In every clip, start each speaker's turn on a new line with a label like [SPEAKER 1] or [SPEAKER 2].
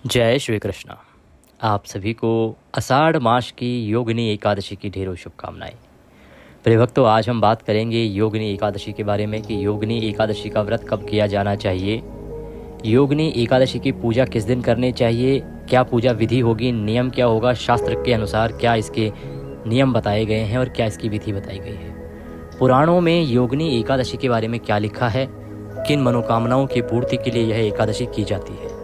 [SPEAKER 1] जय श्री कृष्णा। आप सभी को आषाढ़ मास की योगिनी एकादशी की ढेरों शुभकामनाएं। प्रिय भक्तों, आज हम बात करेंगे योगिनी एकादशी के बारे में कि योगिनी एकादशी का व्रत कब किया जाना चाहिए, योगिनी एकादशी की पूजा किस दिन करनी चाहिए, क्या पूजा विधि होगी, नियम क्या होगा, शास्त्र के अनुसार क्या इसके नियम बताए गए हैं और क्या इसकी विधि बताई गई है। पुराणों में योगिनी एकादशी के बारे में क्या लिखा है, किन मनोकामनाओं की पूर्ति के लिए यह एकादशी की जाती है।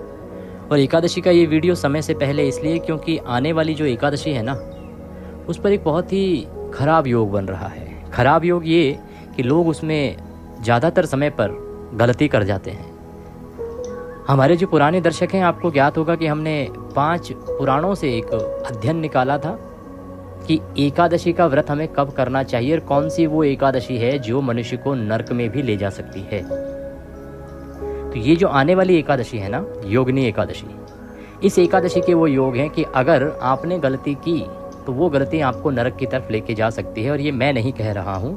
[SPEAKER 1] और एकादशी का ये वीडियो समय से पहले इसलिए क्योंकि आने वाली जो एकादशी है ना, उस पर एक बहुत ही खराब योग बन रहा है। खराब योग ये कि लोग उसमें ज़्यादातर समय पर गलती कर जाते हैं। हमारे जो पुराने दर्शक हैं, आपको ज्ञात होगा कि हमने 5 पुराणों से एक अध्ययन निकाला था कि एकादशी का व्रत हमें कब करना चाहिए और कौन सी वो एकादशी है जो मनुष्य को नरक में भी ले जा सकती है। तो ये जो आने वाली एकादशी है ना, योगिनी एकादशी, इस एकादशी के वो योग हैं कि अगर आपने गलती की तो वो गलती आपको नरक की तरफ लेके जा सकती है। और ये मैं नहीं कह रहा हूँ,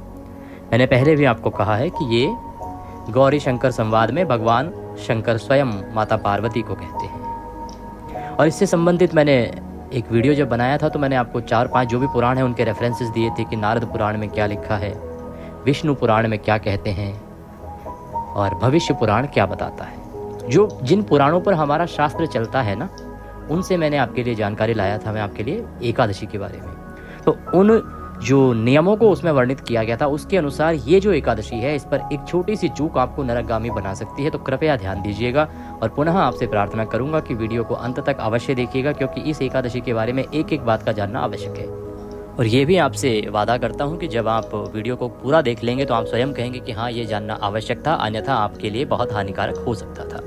[SPEAKER 1] मैंने पहले भी आपको कहा है कि ये गौरी शंकर संवाद में भगवान शंकर स्वयं माता पार्वती को कहते हैं। और इससे संबंधित मैंने एक वीडियो जब बनाया था तो मैंने आपको 4-5 जो भी पुराण हैं उनके रेफरेंसेस दिए थे कि नारद पुराण में क्या लिखा है, विष्णु पुराण में क्या कहते हैं और भविष्य पुराण क्या बताता है। जो जिन पुराणों पर हमारा शास्त्र चलता है ना, उनसे मैंने आपके लिए जानकारी लाया था मैं आपके लिए एकादशी के बारे में। तो उन जो नियमों को उसमें वर्णित किया गया था उसके अनुसार ये जो एकादशी है, इस पर एक छोटी सी चूक आपको नरकगामी बना सकती है। तो कृपया ध्यान दीजिएगा और पुनः आपसे प्रार्थना करूंगा कि वीडियो को अंत तक अवश्य देखिएगा, क्योंकि इस एकादशी के बारे में एक एक बात का जानना आवश्यक है। और ये भी आपसे वादा करता हूँ कि जब आप वीडियो को पूरा देख लेंगे तो आप स्वयं कहेंगे कि हाँ, ये जानना आवश्यक था, अन्यथा आपके लिए बहुत हानिकारक हो सकता था।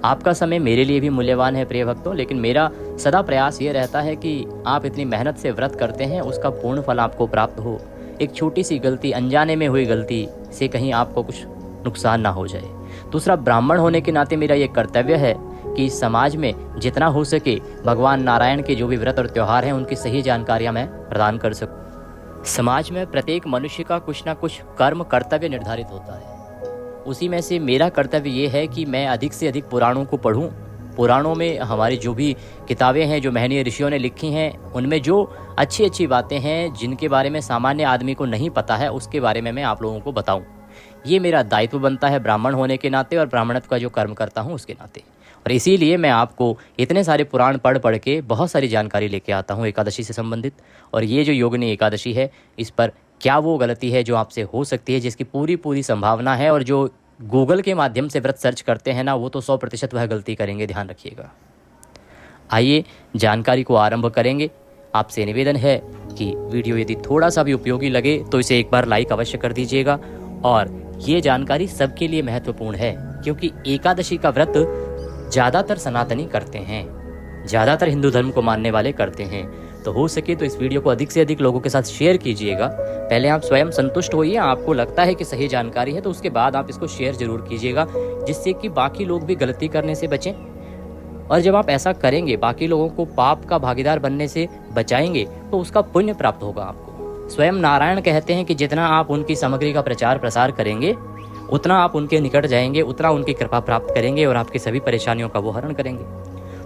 [SPEAKER 1] आपका समय मेरे लिए भी मूल्यवान है प्रिय भक्तों, लेकिन मेरा सदा प्रयास ये रहता है कि आप इतनी मेहनत से व्रत करते हैं, उसका पूर्ण फल आपको प्राप्त हो। एक छोटी सी गलती, अनजाने में हुई गलती से कहीं आपको कुछ नुकसान ना हो जाए। दूसरा, ब्राह्मण होने के नाते मेरा ये कर्तव्य है कि समाज में जितना हो सके भगवान नारायण के जो भी व्रत और त्यौहार हैं उनकी सही जानकारियाँ मैं प्रदान कर सकूँ। समाज में प्रत्येक मनुष्य का कुछ ना कुछ कर्म कर्तव्य निर्धारित होता है। उसी में से मेरा कर्तव्य ये है कि मैं अधिक से अधिक पुराणों को पढूं। पुराणों में हमारी जो भी किताबें हैं, जो महनीय ऋषियों ने लिखी हैं, उनमें जो अच्छी अच्छी बातें हैं जिनके बारे में सामान्य आदमी को नहीं पता है, उसके बारे में मैं आप लोगों को बताऊं। ये मेरा दायित्व बनता है ब्राह्मण होने के नाते और ब्राह्मणत्व का जो कर्म करता हूँ उसके नाते। और इसीलिए मैं आपको इतने सारे पुराण पढ़ के बहुत सारी जानकारी लेके आता हूँ एकादशी से संबंधित। और ये जो योगिनी एकादशी है, इस पर क्या वो गलती है जो आपसे हो सकती है, जिसकी पूरी संभावना है। और जो गूगल के माध्यम से व्रत सर्च करते हैं ना, वो तो 100% वह गलती करेंगे, ध्यान रखिएगा। आइए जानकारी को आरंभ करेंगे। आपसे निवेदन है कि वीडियो यदि थोड़ा सा भी उपयोगी लगे तो इसे एक बार लाइक अवश्य कर दीजिएगा। और ये जानकारी सबके लिए महत्वपूर्ण है, क्योंकि एकादशी का व्रत ज़्यादातर सनातनी करते हैं, ज़्यादातर हिंदू धर्म को मानने वाले करते हैं। तो हो सके तो इस वीडियो को अधिक से अधिक लोगों के साथ शेयर कीजिएगा। पहले आप स्वयं संतुष्ट होइए, आपको लगता है कि सही जानकारी है तो उसके बाद आप इसको शेयर जरूर कीजिएगा, जिससे कि बाकी लोग भी गलती करने से बचें। और जब आप ऐसा करेंगे, बाकी लोगों को पाप का भागीदार बनने से बचाएंगे, तो उसका पुण्य प्राप्त होगा आपको। स्वयं नारायण कहते हैं कि जितना आप उनकी सामग्री का प्रचार प्रसार करेंगे, उतना आप उनके निकट जाएंगे, उतना उनकी कृपा प्राप्त करेंगे और आपकी सभी परेशानियों का वो हरण करेंगे।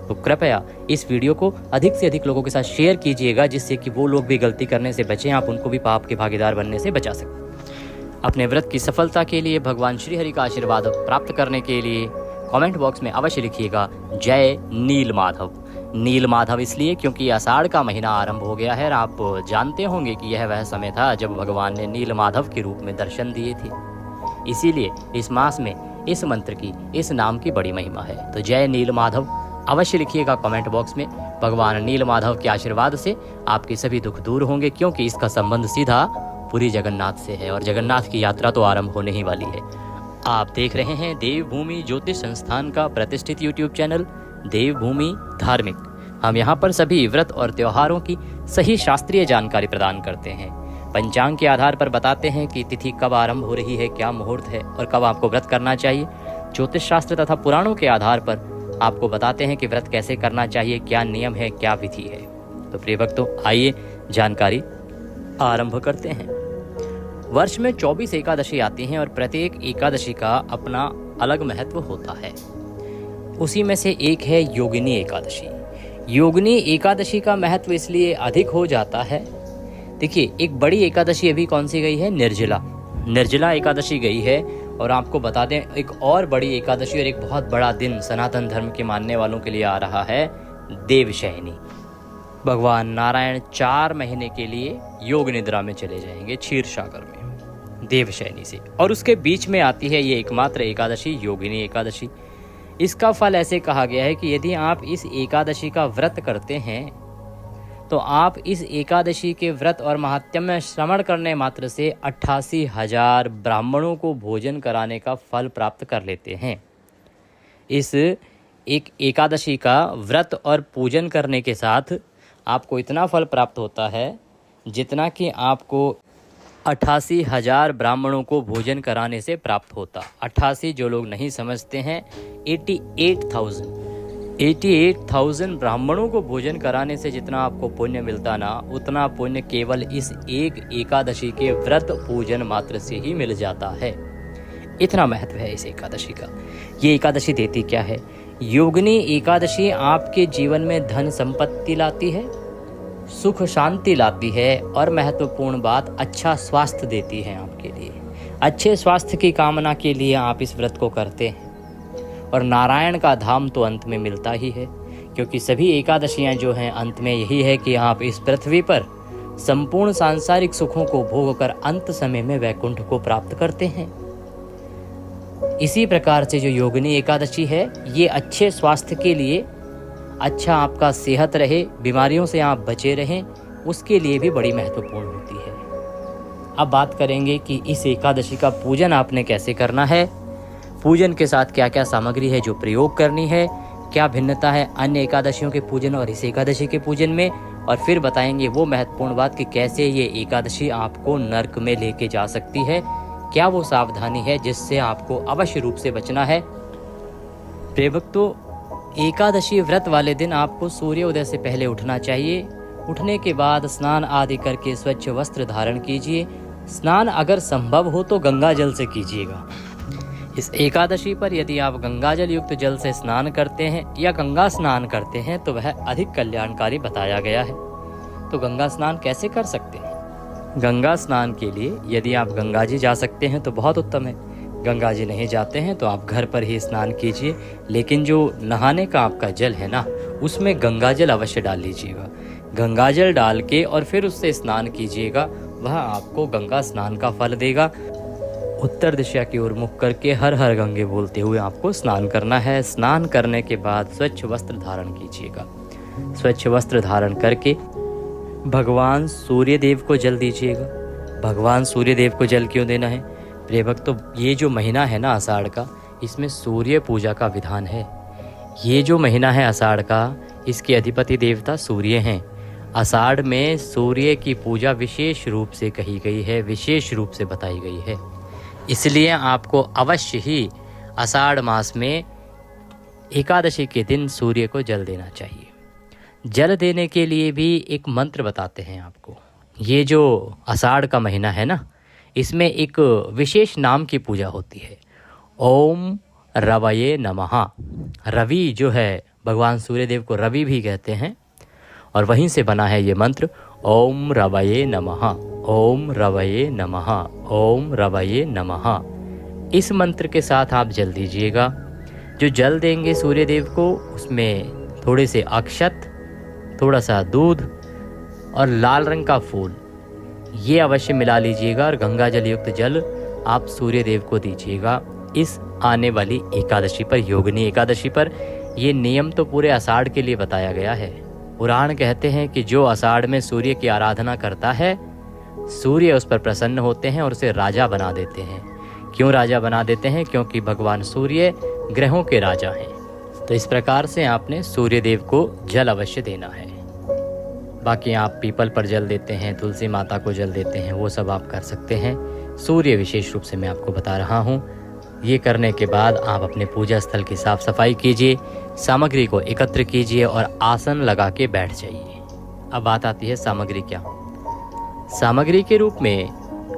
[SPEAKER 1] तो कृपया इस वीडियो को अधिक से अधिक लोगों के साथ शेयर कीजिएगा, जिससे कि वो लोग भी गलती करने से बचें, आप उनको भी पाप के भागीदार बनने से बचा सकें। अपने व्रत की सफलता के लिए भगवान श्री हरि का आशीर्वाद प्राप्त करने के लिए कमेंट बॉक्स में अवश्य लिखिएगा जय नील माधव। नील माधव इसलिए क्योंकि आषाढ़ का महीना आरंभ हो गया है और आप जानते होंगे कि यह वह समय था जब भगवान ने नील माधव के रूप में दर्शन दिए थे। इसीलिए इस मास में इस मंत्र की, इस नाम की बड़ी महिमा है। तो जय नील माधव अवश्य लिखिएगा कमेंट बॉक्स में। भगवान नील माधव के आशीर्वाद से आपके सभी दुख दूर होंगे, क्योंकि इसका संबंध सीधा पुरी जगन्नाथ से है और जगन्नाथ की यात्रा तो आरंभ होने ही वाली है। आप देख रहे हैं देवभूमि ज्योतिष संस्थान का प्रतिष्ठित यूट्यूब चैनल देवभूमि धार्मिक। हम यहाँ पर सभी व्रत और त्योहारों की सही शास्त्रीय जानकारी प्रदान करते हैं। पंचांग के आधार पर बताते हैं कि तिथि कब आरंभ हो रही है, क्या मुहूर्त है और कब आपको व्रत करना चाहिए। ज्योतिष शास्त्र तथा पुराणों के आधार पर आपको बताते हैं कि व्रत कैसे करना चाहिए, क्या नियम है, क्या विधि है। तो प्रिय भक्तों, आइए जानकारी आरंभ करते हैं। वर्ष में 24 एकादशी आती हैं और प्रत्येक एकादशी का अपना अलग महत्व होता है। उसी में से एक है योगिनी एकादशी। योगिनी एकादशी का महत्व इसलिए अधिक हो जाता है, देखिए एक बड़ी एकादशी अभी कौन सी गई है, निर्जला एकादशी गई है। और आपको बता दें एक और बड़ी एकादशी और एक बहुत बड़ा दिन सनातन धर्म के मानने वालों के लिए आ रहा है, देवशयनी। भगवान नारायण 4 महीने के लिए योग निद्रा में चले जाएंगे क्षीर सागर में देवशयनी से, और उसके बीच में आती है ये एकमात्र एकादशी योगिनी एकादशी। इसका फल ऐसे कहा गया है कि यदि आप इस एकादशी का व्रत करते हैं तो आप इस एकादशी के व्रत और महात्म्य श्रवण करने मात्र से 88,000 ब्राह्मणों को भोजन कराने का फल प्राप्त कर लेते हैं। इस एक एकादशी का व्रत और पूजन करने के साथ आपको इतना फल प्राप्त होता है जितना कि आपको 88,000 ब्राह्मणों को भोजन कराने से प्राप्त होता। 88 जो लोग नहीं समझते हैं 88,000 ब्राह्मणों को भोजन कराने से जितना आपको पुण्य मिलता ना, उतना पुण्य केवल इस एक एकादशी के व्रत पूजन मात्र से ही मिल जाता है। इतना महत्व है इस एकादशी का। ये एकादशी देती क्या है? योगिनी एकादशी आपके जीवन में धन संपत्ति लाती है, सुख शांति लाती है, और महत्वपूर्ण बात अच्छा स्वास्थ्य देती है आपके लिए। अच्छे स्वास्थ्य की कामना के लिए आप इस व्रत को करते हैं, और नारायण का धाम तो अंत में मिलता ही है, क्योंकि सभी एकादशियां जो हैं अंत में यही है कि आप इस पृथ्वी पर संपूर्ण सांसारिक सुखों को भोग कर अंत समय में वैकुंठ को प्राप्त करते हैं। इसी प्रकार से जो योगिनी एकादशी है ये अच्छे स्वास्थ्य के लिए, अच्छा आपका सेहत रहे, बीमारियों से आप बचे रहें, उसके लिए भी बड़ी महत्वपूर्ण होती है। अब बात करेंगे कि इस एकादशी का पूजन आपने कैसे करना है, पूजन के साथ क्या क्या सामग्री है जो प्रयोग करनी है, क्या भिन्नता है अन्य एकादशियों के पूजन और इस एकादशी के पूजन में, और फिर बताएंगे वो महत्वपूर्ण बात कि कैसे ये एकादशी आपको नरक में लेके जा सकती है, क्या वो सावधानी है जिससे आपको अवश्य रूप से बचना है। प्रिय भक्तों, एकादशी व्रत वाले दिन आपको सूर्योदय से पहले उठना चाहिए। उठने के बाद स्नान आदि करके स्वच्छ वस्त्र धारण कीजिए। स्नान अगर संभव हो तो गंगा जल से कीजिएगा। इस एकादशी पर यदि आप गंगाजल युक्त जल से स्नान करते हैं या गंगा स्नान करते हैं तो वह अधिक कल्याणकारी बताया गया है। तो गंगा स्नान कैसे कर सकते हैं? गंगा स्नान के लिए यदि आप गंगा जी जा सकते हैं तो बहुत उत्तम है। गंगा जी नहीं जाते हैं तो आप घर पर ही स्नान कीजिए, लेकिन जो नहाने का आपका जल है ना, उसमें गंगा जल अवश्य डाल लीजिएगा। गंगा जल डाल के और फिर उससे स्नान कीजिएगा, वह आपको गंगा स्नान का फल देगा। उत्तर दिशा की ओर मुख करके हर हर गंगे बोलते हुए आपको स्नान करना है। स्नान करने के बाद स्वच्छ वस्त्र धारण कीजिएगा। स्वच्छ वस्त्र धारण करके भगवान सूर्य देव को जल दीजिएगा। भगवान सूर्य देव को जल क्यों देना है? प्रिय भक्तों, ये जो महीना है ना आषाढ़ का, इसमें सूर्य पूजा का विधान है। ये जो महीना है आषाढ़ का, इसके अधिपति देवता सूर्य हैं। आषाढ़ में सूर्य की पूजा विशेष रूप से कही गई है, विशेष रूप से बताई गई है। इसलिए आपको अवश्य ही आषाढ़ मास में एकादशी के दिन सूर्य को जल देना चाहिए। जल देने के लिए भी एक मंत्र बताते हैं आपको। ये जो आषाढ़ का महीना है ना, इसमें एक विशेष नाम की पूजा होती है। ओम रवये नमः। रवि जो है, भगवान सूर्यदेव को रवि भी कहते हैं, और वहीं से बना है ये मंत्र, ओम रवये नमः, ओम रवये नमः, ओम रवये नमः। इस मंत्र के साथ आप जल दीजिएगा। जो जल देंगे सूर्यदेव को, उसमें थोड़े से अक्षत, थोड़ा सा दूध और लाल रंग का फूल, ये अवश्य मिला लीजिएगा, और गंगा जल युक्त जल आप सूर्यदेव को दीजिएगा। इस आने वाली एकादशी पर, योगिनी एकादशी पर, ये नियम तो पूरे आषाढ़ के लिए बताया गया है। पुराण कहते हैं कि जो आषाढ़ में सूर्य की आराधना करता है, सूर्य उस पर प्रसन्न होते हैं और उसे राजा बना देते हैं। क्यों राजा बना देते हैं? क्योंकि भगवान सूर्य ग्रहों के राजा हैं। तो इस प्रकार से आपने सूर्यदेव को जल अवश्य देना है। बाकी आप पीपल पर जल देते हैं, तुलसी माता को जल देते हैं, वो सब आप कर सकते हैं। सूर्य विशेष रूप से मैं आपको बता रहा हूँ। ये करने के बाद आप अपने पूजा स्थल की साफ सफाई कीजिए, सामग्री को एकत्र कीजिए और आसन लगा के बैठ जाइए। अब बात आती है सामग्री क्या? सामग्री के रूप में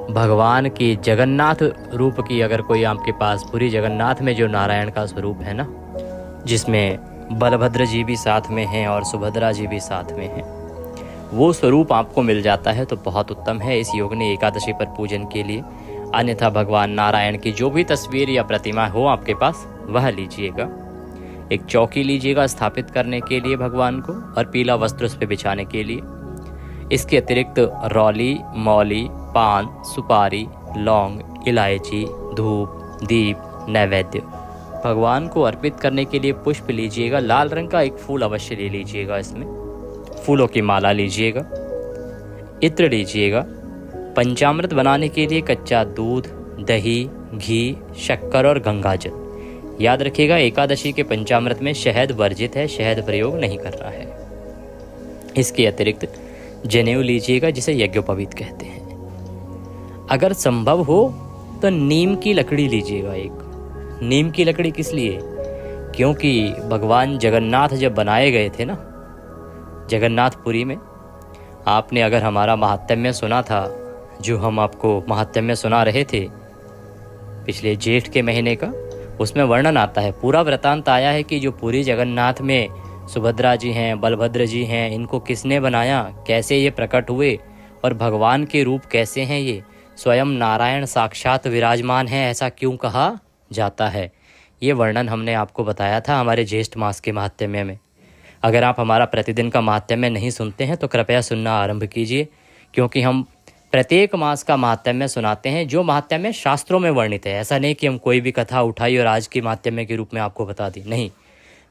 [SPEAKER 1] भगवान की जगन्नाथ रूप की, अगर कोई आपके पास, पूरी जगन्नाथ में जो नारायण का स्वरूप है ना, जिसमें बलभद्र जी भी साथ में हैं और सुभद्रा जी भी साथ में हैं, वो स्वरूप आपको मिल जाता है तो बहुत उत्तम है इस योगिनी एकादशी पर पूजन के लिए। अन्यथा भगवान नारायण की जो भी तस्वीर या प्रतिमा हो आपके पास वह लीजिएगा। एक चौकी लीजिएगा स्थापित करने के लिए भगवान को, और पीला वस्त्र उस पर बिछाने के लिए। इसके अतिरिक्त रौली, मौली, पान, सुपारी, लौंग, इलायची, धूप, दीप, नैवेद्य भगवान को अर्पित करने के लिए पुष्प लीजिएगा। लाल रंग का एक फूल अवश्य ले लीजिएगा, इसमें फूलों की माला लीजिएगा। इत्र लीजिएगा। पंचामृत बनाने के लिए कच्चा दूध, दही, घी, शक्कर और गंगाजल। याद रखिएगा एकादशी के पंचामृत में शहद वर्जित है, शहद प्रयोग नहीं करना है। इसके अतिरिक्त जनेऊ लीजिएगा, जिसे यज्ञोपवीत कहते हैं। अगर संभव हो तो नीम की लकड़ी लीजिएगा एक। नीम की लकड़ी किस लिए? क्योंकि भगवान जगन्नाथ जब बनाए गए थे ना जगन्नाथपुरी में, आपने अगर हमारा महात्म्य सुना था, जो हम आपको महात्म्य सुना रहे थे पिछले जेठ के महीने का, उसमें वर्णन आता है, पूरा वृतांत आया है कि जो पूरी जगन्नाथ में सुभद्रा जी हैं, बलभद्र जी हैं, इनको किसने बनाया, कैसे ये प्रकट हुए और भगवान के रूप कैसे हैं, ये स्वयं नारायण साक्षात विराजमान हैं, ऐसा क्यों कहा जाता है। ये वर्णन हमने आपको बताया था हमारे ज्येष्ठ मास के महात्म्य में। अगर आप हमारा प्रतिदिन का महात्म्य नहीं सुनते हैं तो कृपया सुनना आरंभ कीजिए, क्योंकि हम प्रत्येक मास का महात्म्य सुनाते हैं, जो महात्म्य शास्त्रों में वर्णित है। ऐसा नहीं कि हम कोई भी कथा उठाई और आज की महात्म्य के रूप में आपको बता दी, नहीं।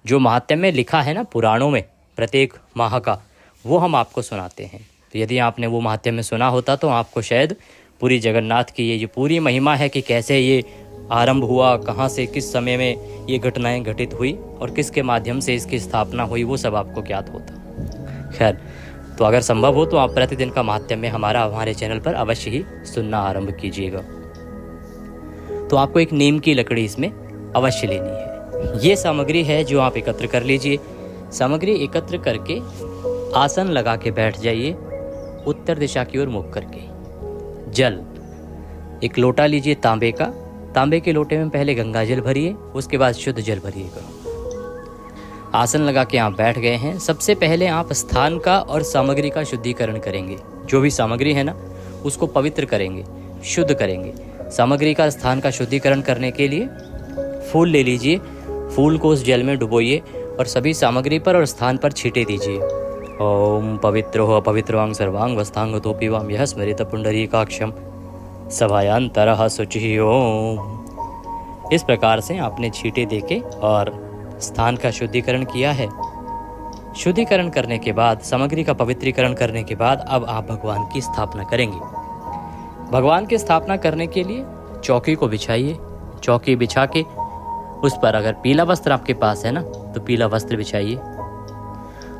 [SPEAKER 1] जो महात्म्य लिखा है ना पुराणों में प्रत्येक माह का, वो हम आपको सुनाते हैं। तो यदि आपने वो महात्म्य सुना होता तो आपको शायद पूरी जगन्नाथ की ये जो पूरी महिमा है कि कैसे ये आरंभ हुआ, कहाँ से किस समय में ये घटनाएं घटित हुई और किसके माध्यम से इसकी स्थापना हुई, वो सब आपको ज्ञात होता। खैर, तो अगर संभव हो तो आप प्रतिदिन का महात्म्य हमारे चैनल पर अवश्य ही सुनना आरंभ कीजिएगा। तो आपको एक नीम की लकड़ी इसमें अवश्य लेनी है। ये सामग्री है जो आप एकत्र कर लीजिए। सामग्री एकत्र करके आसन लगा के बैठ जाइए, उत्तर दिशा की ओर मुख करके। जल एक लोटा लीजिए तांबे का। तांबे के लोटे में पहले गंगा जल भरिए, उसके बाद शुद्ध जल भरिएगा। आसन लगा के आप बैठ गए हैं। सबसे पहले आप स्थान का और सामग्री का शुद्धिकरण करेंगे। जो भी सामग्री है ना उसको पवित्र करेंगे, शुद्ध करेंगे। सामग्री का स्थान का शुद्धिकरण करने के लिए फूल ले लीजिए। फूल को उस जल में डुबोइए और सभी सामग्री पर और स्थान पर छींटे दीजिए। ओम पवित्रो अपवित्रों सर्वांग वस्तांग तोपिवाम यह स्मृत पुंडरीकाक्षम सभायांतरः शुचिः ओम। इस प्रकार से आपने छींटे देके और स्थान का शुद्धिकरण किया है। शुद्धिकरण करने के बाद, सामग्री का पवित्रीकरण करने के बाद, अब आप भगवान की स्थापना करेंगे। भगवान की स्थापना करने के लिए चौकी को बिछाइए। चौकी बिछा के उस पर अगर पीला वस्त्र आपके पास है ना तो पीला वस्त्र बिछाइए।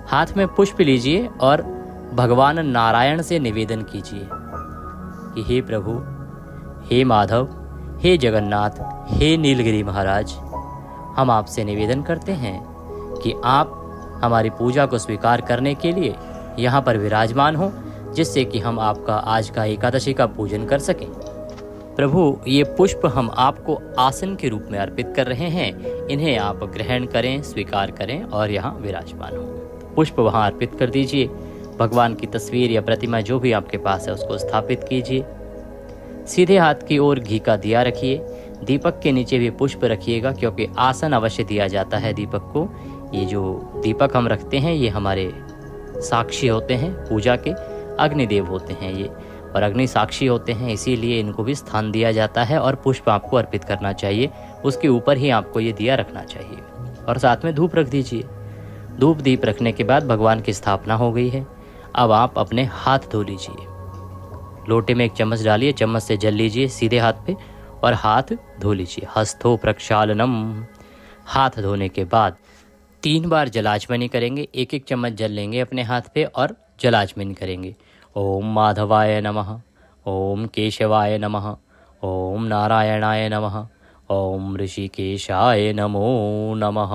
[SPEAKER 1] हाथ में पुष्प लीजिए और भगवान नारायण से निवेदन कीजिए कि हे प्रभु, हे माधव, हे जगन्नाथ, हे नीलगिरी महाराज, हम आपसे निवेदन करते हैं कि आप हमारी पूजा को स्वीकार करने के लिए यहाँ पर विराजमान हो, जिससे कि हम आपका आज का एकादशी का पूजन कर सकें। प्रभु, ये पुष्प हम आपको आसन के रूप में अर्पित कर रहे हैं, इन्हें आप ग्रहण करें, स्वीकार करें और यहाँ विराजमान हो। पुष्प वहाँ अर्पित कर दीजिए। भगवान की तस्वीर या प्रतिमा जो भी आपके पास है उसको स्थापित कीजिए। सीधे हाथ की ओर घी का दिया रखिए। दीपक के नीचे भी पुष्प रखिएगा, क्योंकि आसन अवश्य दिया जाता है दीपक को। ये जो दीपक हम रखते हैं ये हमारे साक्षी होते हैं, पूजा के अग्निदेव होते हैं ये, और अग्नि साक्षी होते हैं, इसीलिए इनको भी स्थान दिया जाता है और पुष्प आपको अर्पित करना चाहिए। उसके ऊपर ही आपको ये दिया रखना चाहिए और साथ में धूप रख दीजिए। धूप दीप रखने के बाद भगवान की स्थापना हो गई है। अब आप अपने हाथ धो लीजिए। लोटे में एक चम्मच डालिए, चम्मच से जल लीजिए सीधे हाथ पे और हाथ धो लीजिए। हस्तो प्रक्षालनम। हाथ धोने के बाद 3 बार जलाचमनी करेंगे। एक एक चम्मच जल लेंगे अपने हाथ पे और जलाचमनी करेंगे। ओम माधवाय नमः, ओम केशवाय नमः, ओम नारायणाय नमः, ओम ऋषिकेशाय नमो नमः।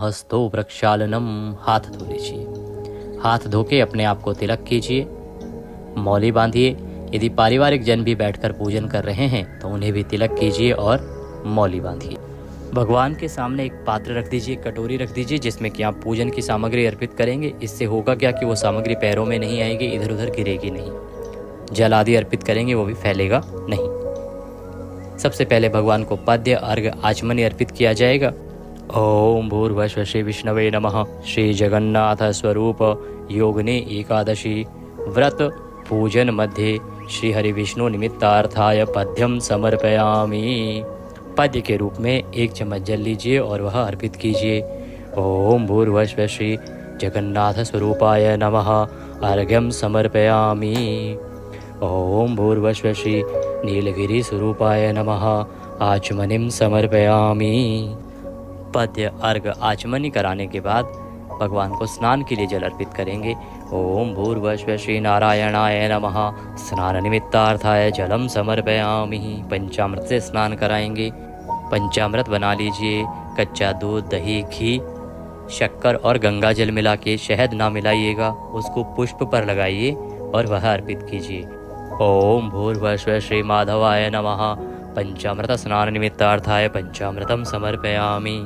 [SPEAKER 1] हस्तो प्रक्षालनम। हाथ धो लीजिए। हाथ धो के अपने आप को तिलक कीजिए, मौली बांधिए। यदि पारिवारिक जन भी बैठकर पूजन कर रहे हैं तो उन्हें भी तिलक कीजिए और मौली बांधिए। भगवान के सामने एक पात्र रख दीजिए, कटोरी रख दीजिए, जिसमें कि आप पूजन की सामग्री अर्पित करेंगे। इससे होगा क्या कि वो सामग्री पैरों में नहीं आएगी, इधर उधर गिरेगी नहीं। जल आदि अर्पित करेंगे, वो भी फैलेगा नहीं। सबसे पहले भगवान को पद्य, अर्घ, आचमनी अर्पित किया जाएगा। ओम भूर्भुवः श्री विष्णवे नमः। श्री जगन्नाथ स्वरूप योगिनी एकादशी व्रत पूजन मध्य श्री हरि विष्णु निमित्तार्थाय पद्यम समर्पयामि। पद्य के रूप में 1 चम्मच जल लीजिए और वह अर्पित कीजिए। ओम भूर्भुवः श्री जगन्नाथ स्वरूपाय नमः। अर्घ्यम समर्पयामि। ओम भूर्भुवः श्री नीलगिरि स्वरूपाय नमः। आचमनिम समर्पयामि। पद्य, अर्घ, आचमनी कराने के बाद भगवान को स्नान के लिए जल अर्पित करेंगे। ओम भूर्भुवः श्री नारायणाय नमः। स्नान निमित्तार्थाय जलम समर्पयामि। पंचामृत से स्नान कराएंगे। पंचामृत बना लीजिए। कच्चा दूध, दही, घी, शक्कर और गंगा जल मिला के, शहद ना मिलाइएगा, उसको पुष्प पर लगाइए और वह अर्पित कीजिए। ओम भूर्भुवः श्री माधवाय नमः। पंचामृत स्नान निमित्तार्थाय पंचामृतम समर्पयामि।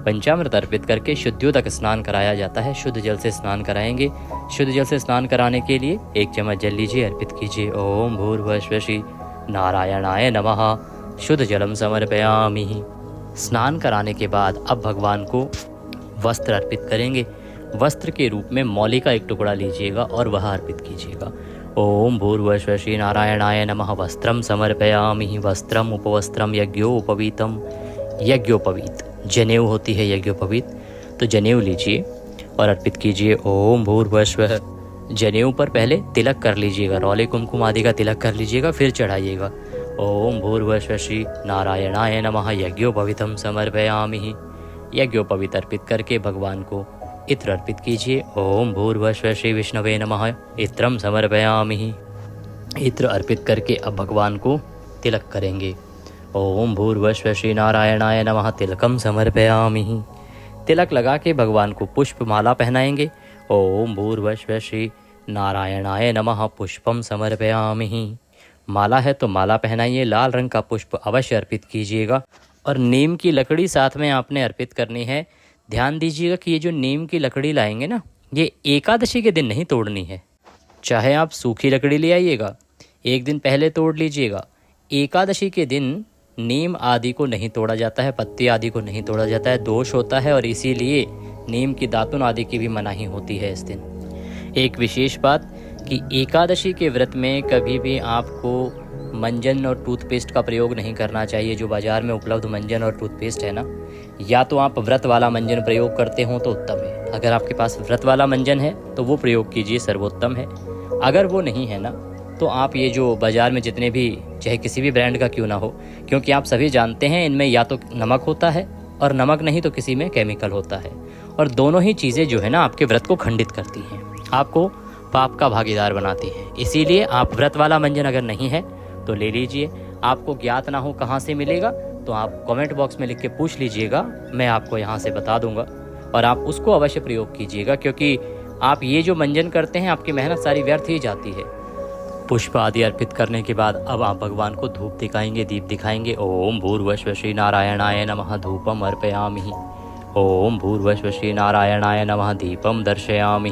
[SPEAKER 1] पंचामृत अर्पित करके शुद्धियोदक स्नान कराया जाता है। शुद्ध जल से स्नान कराएंगे। शुद्ध जल से स्नान कराने के लिए 1 चम्मच जल लीजिए, अर्पित कीजिए। ओम भूर्भुवः श्री नारायणाय नमः। शुद्ध जलम समर्पयामि। स्नान कराने के बाद अब भगवान को वस्त्र अर्पित करेंगे। वस्त्र के रूप में मौली का 1 टुकड़ा लीजिएगा और वह अर्पित कीजिएगा। ओम भूर्भुवः श्री नारायणाय नमः। वस्त्रम समर्पयामि। वस्त्रम उपवस्त्रम यज्ञोपवीतम। यज्ञोपवीत जनेऊ होती है, यज्ञोपवीत, तो जनेऊ लीजिए और अर्पित कीजिए। ओम भूर्भुवः। जनेऊ पर पहले तिलक कर लीजिएगा, रौले कुमकुम आदि का तिलक कर लीजिएगा, फिर चढ़ाइएगा। ओम भूर्भुवः श्री नारायणाय नमः। यज्ञोपवीतम समर्पयामि। यज्ञोपवीत अर्पित करके भगवान को इत्र अर्पित कीजिए। ओम भूर्भुवः श्री विष्णवे नमः। इत्रम समर्पयामि। इत्र अर्पित करके अब भगवान को तिलक करेंगे। ओम भूर्भुवः श्री नारायणाय नमः। तिलकम समर्पयामि। तिलक लगा के भगवान को पुष्प माला पहनाएंगे। ओम भूर्भुवः श्री नारायणाय नमः। पुष्पम समर्पयामि। माला है तो माला पहनाइए। लाल रंग का पुष्प अवश्य अर्पित कीजिएगा और नीम की लकड़ी साथ में आपने अर्पित करनी है। ध्यान दीजिएगा कि ये जो नीम की लकड़ी लाएंगे ना, ये एकादशी के दिन नहीं तोड़नी है। चाहे आप सूखी लकड़ी ले आइएगा, 1 दिन पहले तोड़ लीजिएगा। एकादशी के दिन नीम आदि को नहीं तोड़ा जाता है, पत्ती आदि को नहीं तोड़ा जाता है, दोष होता है और इसीलिए नीम की दातुन आदि की भी मनाही होती है इस दिन। एक विशेष बात कि एकादशी के व्रत में कभी भी आपको मंजन और टूथपेस्ट का प्रयोग नहीं करना चाहिए। जो बाज़ार में उपलब्ध मंजन और टूथपेस्ट है ना, या तो आप व्रत वाला मंजन प्रयोग करते हो तो उत्तम है। अगर आपके पास व्रत वाला मंजन है तो वो प्रयोग कीजिए, सर्वोत्तम है। अगर वो नहीं है ना, तो आप ये जो बाज़ार में जितने भी, चाहे किसी भी ब्रांड का क्यों ना हो, क्योंकि आप सभी जानते हैं इनमें या तो नमक होता है और नमक नहीं तो किसी में केमिकल होता है, और दोनों ही चीज़ें जो है ना आपके व्रत को खंडित करती हैं, आपको पाप का भागीदार बनाती हैं। इसीलिए आप व्रत वाला मंजन अगर नहीं है तो ले लीजिए। आपको ज्ञात ना हो कहाँ से मिलेगा तो आप कमेंट बॉक्स में लिख के पूछ लीजिएगा, मैं आपको यहाँ से बता दूंगा, और आप उसको अवश्य प्रयोग कीजिएगा, क्योंकि आप ये जो मंजन करते हैं आपकी मेहनत सारी व्यर्थ ही जाती है। पुष्प आदि अर्पित करने के बाद अब आप भगवान को धूप दिखाएंगे, दीप दिखाएंगे। ओम भूर्भुवः श्री नारायणाय नमः। धूपम अर्पयामि। ओम भूर्भुवः श्री नारायणाय नमः। दीपम दर्शयामि।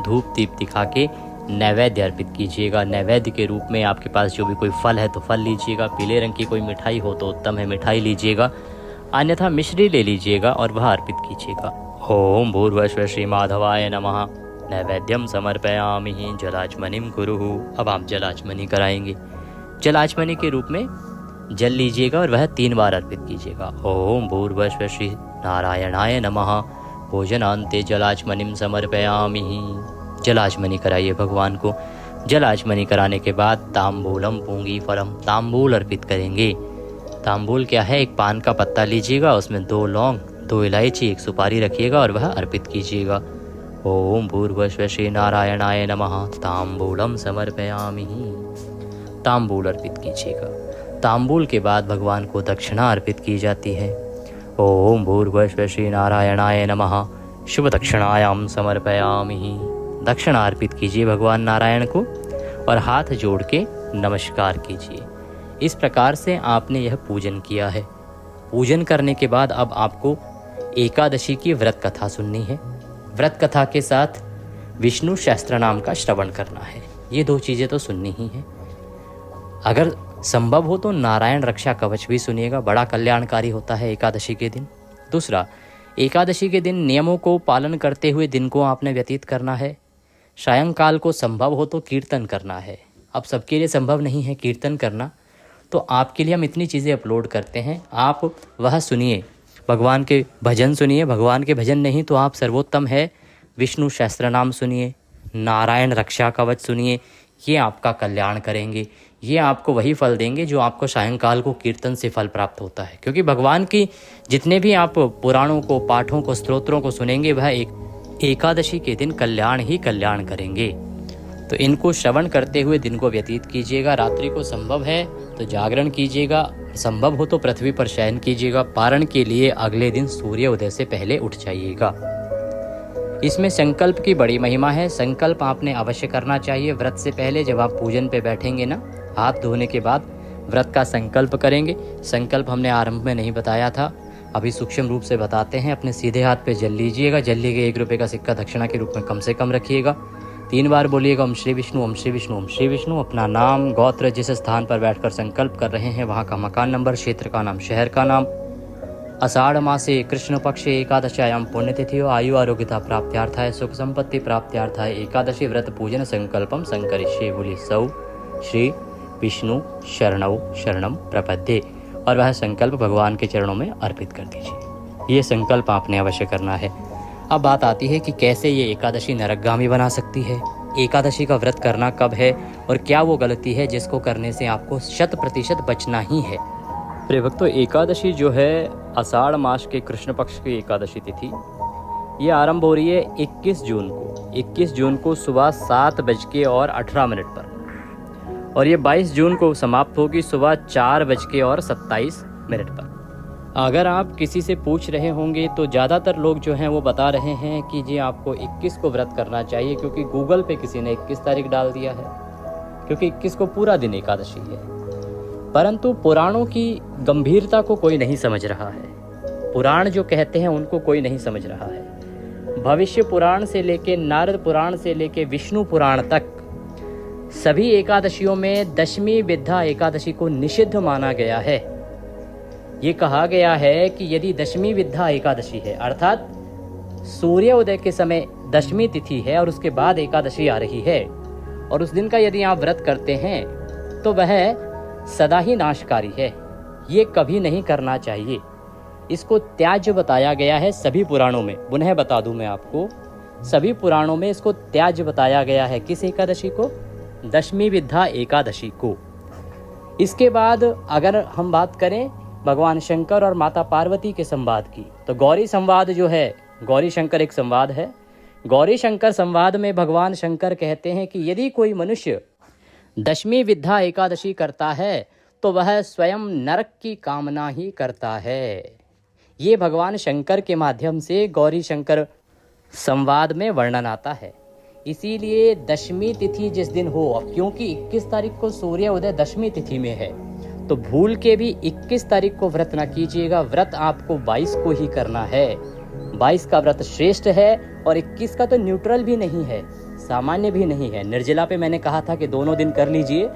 [SPEAKER 1] धूप दीप दिखा के नैवेद्य अर्पित कीजिएगा। नैवेद्य के रूप में आपके पास जो भी कोई फल है तो फल लीजिएगा। पीले रंग की कोई मिठाई हो तो उत्तम है, मिठाई लीजिएगा, अन्यथा मिश्री ले लीजिएगा और वह अर्पित कीजिएगा। ओम भूर्भुवः श्री माधवाय नमः। नैवेद्यम समर्पयामि। जलाचमनिम कुरुः। अब आप जलाचमनी कराएंगे। जलाचमनी के रूप में जल लीजिएगा और वह 3 बार अर्पित कीजिएगा। ओम भूर्भुवः श्री नारायणाय नमः। भोजनान्ते जलाचमनिम समर्पयामि। जलाचमनी कराइए भगवान को। जलाचमनी कराने के बाद तांबूलम पूंगी फलम, तांबूल अर्पित करेंगे। तांबूल क्या है? एक पान का पत्ता लीजिएगा, उसमें 2 लौंग, 2 इलायची, 1 सुपारी रखिएगा और वह अर्पित कीजिएगा। ओम भूर्भुवः श्री नारायणाय नमः। तांबूलम समर्पयामि। तांबूल अर्पित कीजिएगा। तांबूल के बाद भगवान को दक्षिणा अर्पित की जाती है। ओम भूर्भुवः श्री नारायणाय नमः। शुभ दक्षिणायाम समर्पयामि। दक्षिणा अर्पित कीजिए भगवान नारायण को और हाथ जोड़ के नमस्कार कीजिए। इस प्रकार से आपने यह पूजन किया है। पूजन करने के बाद अब आपको एकादशी की व्रत कथा सुननी है। व्रत कथा के साथ विष्णु सहस्त्र नाम का श्रवण करना है। ये 2 चीज़ें तो सुननी ही है। अगर संभव हो तो नारायण रक्षा कवच भी सुनिएगा, बड़ा कल्याणकारी होता है एकादशी के दिन। दूसरा, एकादशी के दिन नियमों को पालन करते हुए दिन को आपने व्यतीत करना है। सायंकाल को संभव हो तो कीर्तन करना है। अब सबके लिए संभव नहीं है कीर्तन करना, तो आपके लिए हम इतनी चीज़ें अपलोड करते हैं, आप वह सुनिए, भगवान के भजन सुनिए। भगवान के भजन नहीं तो आप सर्वोत्तम है विष्णु सहस्त्र नाम सुनिए, नारायण रक्षा कवच सुनिए। ये आपका कल्याण करेंगे, ये आपको वही फल देंगे जो आपको सायंकाल को कीर्तन से फल प्राप्त होता है। क्योंकि भगवान की जितने भी आप पुराणों को, पाठों को, स्तोत्रों को सुनेंगे वह एकादशी के दिन कल्याण ही कल्याण करेंगे। तो इनको श्रवण करते हुए दिन को व्यतीत कीजिएगा। रात्रि को संभव है तो जागरण कीजिएगा, संभव हो तो पृथ्वी पर शयन कीजिएगा। पारण के लिए अगले दिन सूर्य उदय से पहले उठ जाइएगा। इसमें संकल्प की बड़ी महिमा है। संकल्प आपने अवश्य करना चाहिए व्रत से पहले। जब आप पूजन पे बैठेंगे ना, हाथ धोने के बाद व्रत का संकल्प करेंगे। संकल्प हमने आरंभ में नहीं बताया था, अभी सूक्ष्म रूप से बताते हैं। अपने सीधे हाथ पे जल लीजिएगा। जल लिए 1 रुपये का सिक्का दक्षिणा के रूप में कम से कम रखिएगा। 3 बार बोलिएगा ओम श्री विष्णु, ओम श्री विष्णु, ओम श्री विष्णु। अपना नाम, गोत्र, जिस स्थान पर बैठकर संकल्प कर रहे हैं वहाँ का मकान नंबर, क्षेत्र का नाम, शहर का नाम। आषाढ़ मासे कृष्ण पक्षे एकादश्याम पुण्यतिथि आयु आरोग्यता प्राप्त्यार्थाय सुख संपत्ति प्राप्त्यार्थाय एकादशी व्रत पूजन संकल्पम संकरिष्ये। बोलिए सौ श्री विष्णु शरणौ शरणम प्रपद्ये। और वह संकल्प भगवान के चरणों में अर्पित कर दीजिए। ये संकल्प आपने अवश्य करना है। अब बात आती है कि कैसे ये एकादशी नरकगामी बना सकती है। एकादशी का व्रत करना कब है और क्या वो गलती है जिसको करने से आपको 100% बचना ही है। प्रिय भक्तों, एकादशी जो है आषाढ़ मास के कृष्ण पक्ष की एकादशी तिथि, ये आरंभ हो रही है 21 जून को। 21 जून को सुबह 7:18 पर, और ये 22 जून को समाप्त होगी सुबह 4:27 पर। अगर आप किसी से पूछ रहे होंगे तो ज़्यादातर लोग जो हैं वो बता रहे हैं कि जी आपको 21 को व्रत करना चाहिए, क्योंकि गूगल पे किसी ने 21 तारीख डाल दिया है, क्योंकि 21 को पूरा दिन एकादशी है। परंतु पुराणों की गंभीरता को कोई नहीं समझ रहा है। पुराण जो कहते हैं उनको कोई नहीं समझ रहा है। भविष्य पुराण से लेके नारद पुराण से लेके विष्णु पुराण तक सभी एकादशियों में दशमी विद्या एकादशी को निषिद्ध माना गया है। ये कहा गया है कि यदि दशमी विद्या एकादशी है, अर्थात सूर्योदय के समय दशमी तिथि है और उसके बाद एकादशी आ रही है, और उस दिन का यदि आप व्रत करते हैं तो वह सदा ही नाशकारी है। ये कभी नहीं करना चाहिए। इसको त्याज्य बताया गया है सभी पुराणों में। पुनः बता दूं मैं आपको, सभी पुराणों में इसको त्याज्य बताया गया है। किस एकादशी को? दशमी विद्या एकादशी को। इसके बाद अगर हम बात करें भगवान शंकर और माता पार्वती के संवाद की, तो गौरी संवाद जो है, गौरी शंकर एक संवाद है। गौरी शंकर संवाद में भगवान शंकर कहते हैं कि यदि कोई मनुष्य दशमी विद्या एकादशी करता है तो वह स्वयं नरक की कामना ही करता है। ये भगवान शंकर के माध्यम से गौरी शंकर संवाद में वर्णन आता है। इसीलिए दशमी तिथि जिस दिन हो, अब क्योंकि 21 तारीख को सूर्य उदय दशमी तिथि में है, तो भूल के भी 21 तारीख को व्रत ना कीजिएगा। व्रत आपको 22 को ही करना है। 22 का व्रत श्रेष्ठ है और 21 का तो न्यूट्रल भी नहीं है, सामान्य भी नहीं है। निर्जला पे मैंने कहा था कि दोनों दिन कर लीजिए,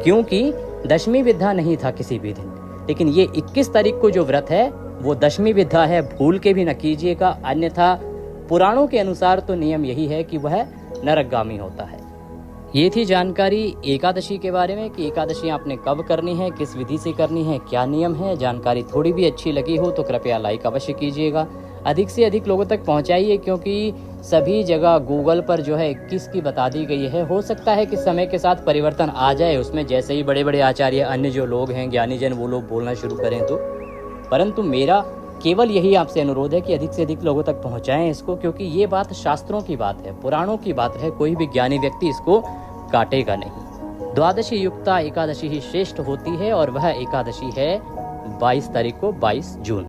[SPEAKER 1] क्योंकि दशमी विद्या नहीं था किसी भी दिन। लेकिन ये 21 तारीख को जो व्रत है वो दशमी विद्या है, भूल के भी न कीजिएगा। अन्यथा पुराणों के अनुसार तो नियम यही है कि वह नरकगामी होता है। ये थी जानकारी एकादशी के बारे में कि एकादशी आपने कब करनी है, किस विधि से करनी है, क्या नियम है। जानकारी थोड़ी भी अच्छी लगी हो तो कृपया लाइक अवश्य कीजिएगा, अधिक से अधिक लोगों तक पहुंचाइए, क्योंकि सभी जगह गूगल पर जो है 21 की बता दी गई है। हो सकता है कि समय के साथ परिवर्तन आ जाए उसमें, जैसे ही बड़े बड़े आचार्य, अन्य जो लोग हैं ज्ञानी जन, वो लोग बोलना शुरू करें तो। परंतु मेरा केवल यही आपसे अनुरोध है कि अधिक से अधिक लोगों तक पहुंचाएं इसको, क्योंकि ये बात शास्त्रों की बात है, पुराणों की बात है। कोई भी ज्ञानी व्यक्ति इसको काटेगा नहीं। द्वादशी युक्ता एकादशी ही श्रेष्ठ होती है और वह एकादशी है 22 तारीख को, 22 जून।